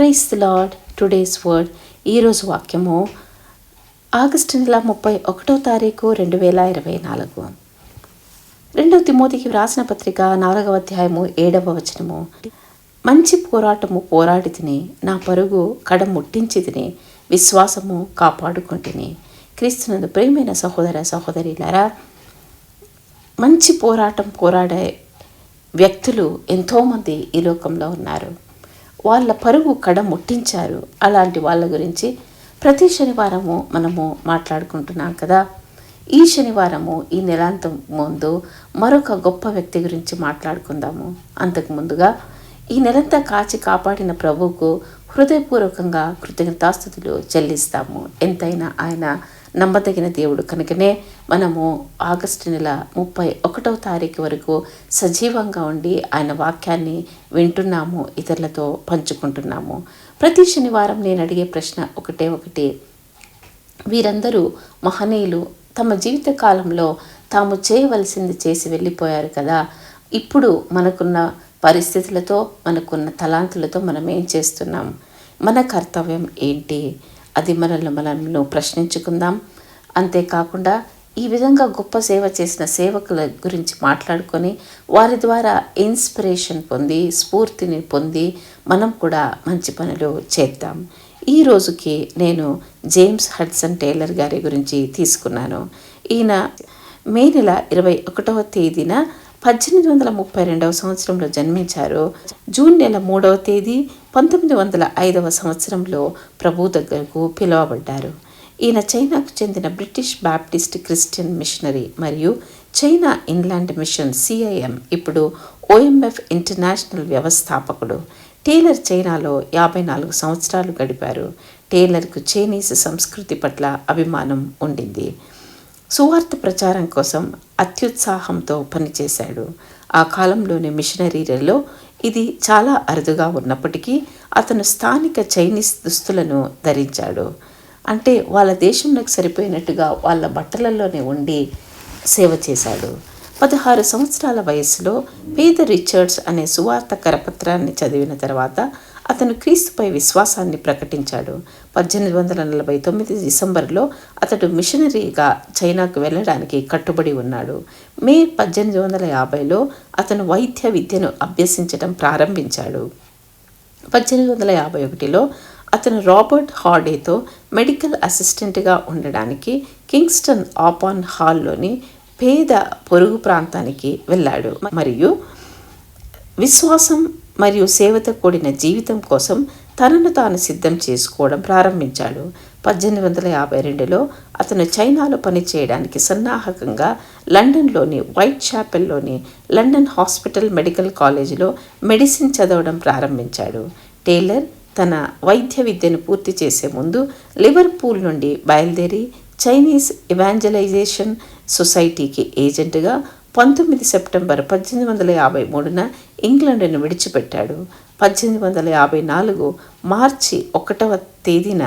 Praise the Lord. Today's word. ఈరోజు వాక్యము August నెల 31 2024. 2 తిమోతికి వ్రాసిన పత్రిక 4వ అధ్యాయము 7వ వచనము. మంచి పోరాటము పోరాడి తిని, నా పరుగు కడ ముట్టించి తిని, విశ్వాసము కాపాడుకుంటుని. క్రీస్తునందు ప్రియమైన సహోదర సహోదరులారా, మంచి పోరాటం పోరాడే వ్యక్తులు ఎంతోమంది ఈ లోకంలో ఉన్నారు. వాళ్ళ పరుగు కడ ముట్టించారు. అలాంటి వాళ్ళ గురించి ప్రతి శనివారము మనము మాట్లాడుకుంటున్నాం కదా. ఈ శనివారము, ఈ నెలాంతం ముందు మరొక గొప్ప వ్యక్తి గురించి మాట్లాడుకుందాము. అంతకు ముందుగా ఈ నెలంతా కాచి కాపాడిన ప్రభువుకు హృదయపూర్వకంగా కృతజ్ఞతాస్తుతులు చెల్లిస్తాము. ఎంతైనా ఆయన నమ్మదగిన దేవుడు కనుకనే మనము ఆగస్టు నెల 31వ తారీఖు వరకు సజీవంగా ఉండి ఆయన వాక్యాన్ని వింటున్నాము, ఇతరులతో పంచుకుంటున్నాము. ప్రతి శనివారం నేను అడిగే ప్రశ్న ఒకటి, వీరందరూ మహనీయులు తమ జీవిత కాలంలో తాము చేయవలసింది చేసి వెళ్ళిపోయారు కదా. ఇప్పుడు మనకున్న పరిస్థితులతో, మనకున్న తలాంతులతో మనం ఏం చేస్తున్నాం? మన కర్తవ్యం ఏంటి? అది మనల్ని ప్రశ్నించుకుందాం. అంతేకాకుండా ఈ విధంగా గొప్ప సేవ చేసిన సేవకుల గురించి మాట్లాడుకొని వారి ద్వారా ఇన్స్పిరేషన్ పొంది, స్ఫూర్తిని పొంది మనం కూడా మంచి పనులు చేద్దాం. ఈ రోజుకి నేను జేమ్స్ హడ్సన్ టేలర్ గారి గురించి తీసుకున్నాను. ఈయన మే నెల 21వ తేదీన 1832వ సంవత్సరంలో జన్మించారు. జూన్ నెల 3వ తేదీ 1905వ సంవత్సరంలో ప్రభు దగ్గరకు పిలువబడ్డారు. ఈయన చైనాకు చెందిన బ్రిటిష్ బాప్టిస్ట్ క్రిస్టియన్ మిషనరీ మరియు చైనా ఇన్లాండ్ మిషన్ CIM, ఇప్పుడు OMF ఇంటర్నేషనల్ వ్యవస్థాపకుడు. టేలర్ చైనాలో 54 సంవత్సరాలు గడిపారు. టేలర్కు చైనీస్ సంస్కృతి పట్ల అభిమానం ఉండింది. సువార్త ప్రచారం కోసం అత్యుత్సాహంతో పనిచేశాడు. ఆ కాలంలోని మిషనరీలలో ఇది చాలా అరుదుగా ఉన్నప్పటికీ అతను స్థానిక చైనీస్ దుస్తులను ధరించాడు. అంటే వాళ్ళ దేశంలోకి సరిపోయినట్టుగా వాళ్ళ బట్టలలోనే ఉండి సేవ చేశాడు. 16 సంవత్సరాల వయసులో పేద రిచర్డ్స్ అనే సువార్త కరపత్రాన్ని చదివిన తర్వాత అతను క్రీస్తుపై విశ్వాసాన్ని ప్రకటించాడు. 1849 డిసెంబర్లో అతడు మిషనరీగా చైనాకు వెళ్ళడానికి కట్టుబడి ఉన్నాడు. మే 1850లో అతను వైద్య విద్యను అభ్యసించడం ప్రారంభించాడు. 1851లో అతను రాబర్ట్ హార్డేతో మెడికల్ అసిస్టెంట్గా ఉండడానికి కింగ్స్టన్ ఆపాన్ హాల్లోని పేద పొరుగు ప్రాంతానికి వెళ్ళాడు మరియు విశ్వాసం మరియు సేవతో కూడిన జీవితం కోసం తనను తాను సిద్ధం చేసుకోవడం ప్రారంభించాడు. 1852లో అతను చైనాలో పనిచేయడానికి సన్నాహకంగా లండన్లోని వైట్ చాపెల్లోని లండన్ హాస్పిటల్ మెడికల్ కాలేజీలో మెడిసిన్ చదవడం ప్రారంభించాడు. టేలర్ తన వైద్య విద్యను పూర్తి చేసే ముందు లివర్పూల్ నుండి బయలుదేరి చైనీస్ ఇవాంజలైజేషన్ సొసైటీకి ఏజెంట్గా 19 సెప్టెంబర్ 1853 ఇంగ్లండ్ను విడిచిపెట్టాడు. 1854 మార్చి 1వ తేదీన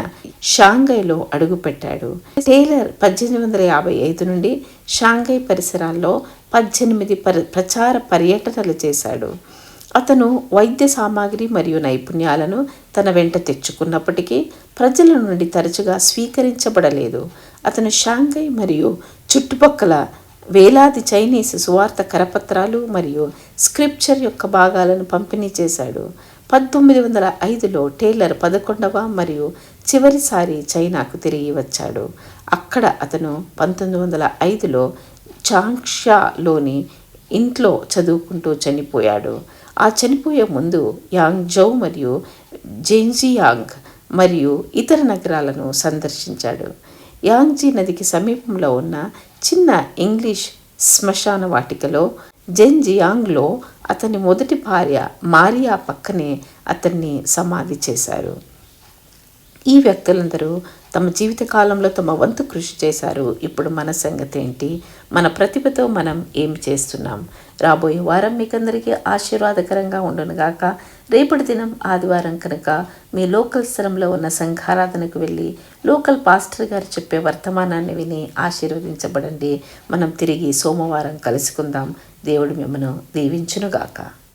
షాంఘైలో అడుగుపెట్టాడు. టేలర్ 1855 నుండి షాంఘై పరిసరాల్లో 18 ప్రచార పర్యటనలు చేశాడు. అతను వైద్య సామాగ్రి మరియు నైపుణ్యాలను తన వెంట తెచ్చుకున్నప్పటికీ ప్రజల నుండి తరచుగా స్వీకరించబడలేదు. అతను షాంఘై మరియు చుట్టుపక్కల వేలాది చైనీస్ సువార్త కరపత్రాలు మరియు స్క్రిప్చర్ యొక్క భాగాలను పంపిణీ చేశాడు. 1905లో టేలర్ 11వ మరియు చివరిసారి చైనాకు తిరిగి వచ్చాడు. అక్కడ అతను 1905లో చాంగ్షాలోని ఇంట్లో చదువుకుంటూ చనిపోయాడు. ఆ చనిపోయే ముందు యాంగ్జౌ మరియు జెన్జియాంగ్ మరియు ఇతర నగరాలను సందర్శించాడు. యాంగ్జీ నదికి సమీపంలో ఉన్న చిన్న ఇంగ్లీష్ శ్మశాన వాటికలో జెన్జియాంగ్లో అతని మొదటి భార్య మారియా పక్కనే అతన్ని సమాధి చేశారు. ఈ వ్యక్తులందరూ తమ జీవితకాలంలో తమ వంతు కృషి చేశారు. ఇప్పుడు మన సంగతి ఏంటి? మన ప్రతిభతో మనం ఏమి చేస్తున్నాం? రాబోయే వారం మీకందరికీ ఆశీర్వాదకరంగా ఉండునుగాక. రేపటి దినం ఆదివారం కనుక మీ లోకల్ స్థలంలో ఉన్న సంఘారాధనకు వెళ్ళి లోకల్ పాస్టర్ గారు చెప్పే వర్తమానాన్ని విని ఆశీర్వదించబడండి. మనం తిరిగి సోమవారం కలుసుకుందాం. దేవుడు మిమ్మల్ని దీవించునుగాక.